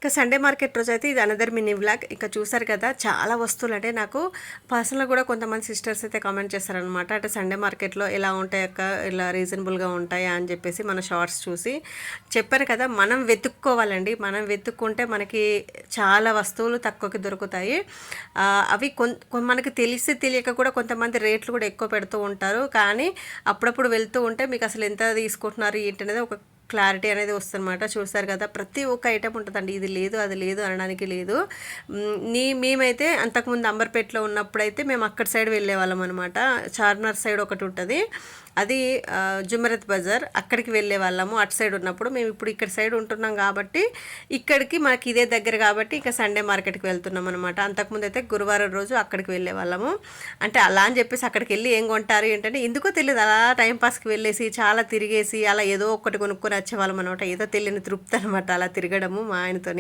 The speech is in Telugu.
ఇక సండే మార్కెట్ రోజైతే ఇది అనదర్ మినీ వ్లాగ్. ఇక చూసారు కదా, చాలా వస్తువులు అంటే నాకు పర్సనల్గా కూడా కొంతమంది సిస్టర్స్ అయితే కామెంట్ చేస్తారనమాట. అంటే సండే మార్కెట్లో ఎలా ఉంటాయి అక్క, ఇలా రీజనబుల్గా ఉంటాయా అని చెప్పేసి మన షార్ట్స్ చూసి చెప్పారు కదా. మనం వెతుక్కోవాలండి, మనం వెతుక్కుంటే మనకి చాలా వస్తువులు తక్కువకి దొరుకుతాయి. అవి మనకి తెలిసి తెలియక కూడా కొంతమంది రేట్లు కూడా ఎక్కువ పెడుతూ ఉంటారు. కానీ అప్పుడప్పుడు వెళ్తూ ఉంటే మీకు అసలు ఎంత తీసుకుంటున్నారు ఏంటి అనేది ఒక క్లారిటీ అనేది వస్తుందన్నమాట. చూసారు కదా, ప్రతి ఒక్క ఐటెం ఉంటుందండి. ఇది లేదు అది లేదు అనడానికి లేదు. మేమైతే అంతకుముందు అంబర్పేటలో ఉన్నప్పుడైతే మేము అక్కడ సైడ్ వెళ్ళేవాళ్ళం అనమాట. చార్మినార్ సైడ్ ఒకటి ఉంటుంది, అది జుమెరత్ బజార్, అక్కడికి వెళ్ళే వాళ్ళము అటు సైడ్ ఉన్నప్పుడు. మేము ఇప్పుడు ఇక్కడ సైడ్ ఉంటున్నాం కాబట్టి ఇక్కడికి మనకి ఇదే దగ్గర కాబట్టి ఇక సండే మార్కెట్కి వెళ్తున్నాం అనమాట. అంతకుముందు అయితే గురువారం రోజు అక్కడికి వెళ్ళే వాళ్ళము. అంటే అలా అని చెప్పేసి అక్కడికి వెళ్ళి ఏం కొంటారు ఏంటంటే ఎందుకో తెలియదు, అలా టైంపాస్కి వెళ్ళేసి చాలా తిరిగేసి అలా ఏదో ఒకటి కొనుక్కొని వచ్చేవాళ్ళం అనమాట. ఏదో తెలియని తృప్తి అనమాట అలా తిరగడము మా ఆయనతో.